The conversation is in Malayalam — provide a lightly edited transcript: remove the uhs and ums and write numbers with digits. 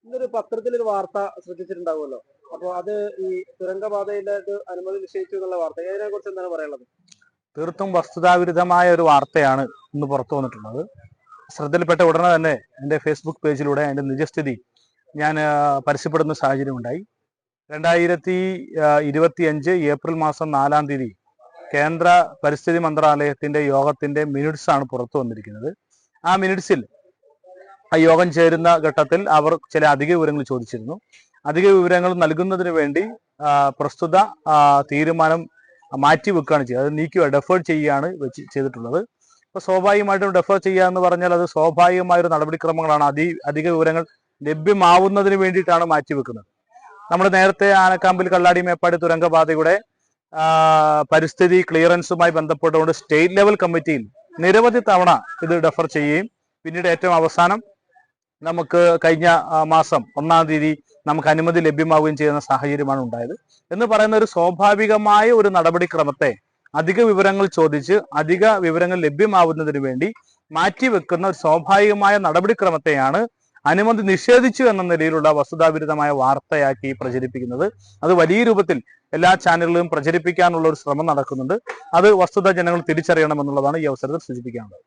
ഇന്നൊരു പത്രത്തിലൊരു വാർത്ത ശ്രദ്ധിച്ചിട്ടുണ്ടാവുമല്ലോ. അപ്പൊ അത് ഈ തുരങ്കപാതയിലെ അനുമതി നിഷേധിച്ചു എന്നുള്ള വാർത്ത. ഇതിനെ കുറിച്ച് എന്താണ് പറയാനുള്ളത്? തീർത്തും വസ്തുതാവിരുദ്ധമായ ഒരു വാർത്തയാണ് ഇന്ന് പുറത്തു വന്നിട്ടുള്ളത്. ശ്രദ്ധയിൽപ്പെട്ട ഉടനെ തന്നെ എൻ്റെ ഫേസ്ബുക്ക് പേജിലൂടെ അതിന്റെ നിജസ്ഥിതി ഞാൻ പരസ്യപ്പെടുന്ന സാഹചര്യം ഉണ്ടായി. 2025 ഏപ്രിൽ മാസം 4-ാം തീയതി കേന്ദ്ര പരിസ്ഥിതി മന്ത്രാലയത്തിന്റെ യോഗത്തിന്റെ മിനിറ്റ്സ് ആണ് പുറത്തു വന്നിരിക്കുന്നത്. ആ മിനിറ്റ്സിൽ ആ യോഗം ചേരുന്ന ഘട്ടത്തിൽ അവർ ചില അധിക വിവരങ്ങൾ ചോദിച്ചിരുന്നു. അധിക വിവരങ്ങൾ നൽകുന്നതിന് വേണ്ടി പ്രസ്തുത തീരുമാനം മാറ്റിവെക്കുകയാണ് ചെയ്തത്. അത് നീക്കുക, ഡെഫേർ ചെയ്യുകയാണ് ചെയ്തിട്ടുള്ളത്. അപ്പൊ സ്വാഭാവികമായിട്ടും ഡെഫേർ ചെയ്യുക എന്ന് പറഞ്ഞാൽ അത് സ്വാഭാവികമായ ഒരു നടപടിക്രമങ്ങളാണ്. അധിക വിവരങ്ങൾ ലഭ്യമാവുന്നതിന് വേണ്ടിയിട്ടാണ് മാറ്റിവെക്കുന്നത്. നമ്മൾ നേരത്തെ ആനക്കാമ്പിൽ കള്ളാടി മേപ്പാടി തുരങ്കപാതയുടെ പരിസ്ഥിതി ക്ലിയറൻസുമായി ബന്ധപ്പെട്ടുകൊണ്ട് സ്റ്റേറ്റ് ലെവൽ കമ്മിറ്റിയിൽ നിരവധി തവണ ഇത് ഡെഫർ ചെയ്യുകയും പിന്നീട് ഏറ്റവും അവസാനം നമുക്ക് കഴിഞ്ഞ മാസം 1-ാം തീയതി നമുക്ക് അനുമതി ലഭ്യമാവുകയും ചെയ്യുന്ന സാഹചര്യമാണ് ഉണ്ടായത്. എന്ന് പറയുന്ന ഒരു സ്വാഭാവികമായ ഒരു നടപടിക്രമത്തെ അധിക വിവരങ്ങൾ ചോദിച്ച് അധിക വിവരങ്ങൾ ലഭ്യമാവുന്നതിന് വേണ്ടി മാറ്റിവെക്കുന്ന ഒരു സ്വാഭാവികമായ നടപടിക്രമത്തെയാണ് അനുമതി നിഷേധിച്ചു എന്ന നിലയിലുള്ള വസ്തുതാവിരുദ്ധമായ വാർത്തയാക്കി പ്രചരിപ്പിക്കുന്നത്. അത് വലിയ രൂപത്തിൽ എല്ലാ ചാനലുകളിലും പ്രചരിപ്പിക്കാനുള്ള ഒരു ശ്രമം നടക്കുന്നുണ്ട്. അത് വസ്തുത ജനങ്ങൾ തിരിച്ചറിയണമെന്നുള്ളതാണ് ഈ അവസരത്തിൽ സൂചിപ്പിക്കാനുള്ളത്.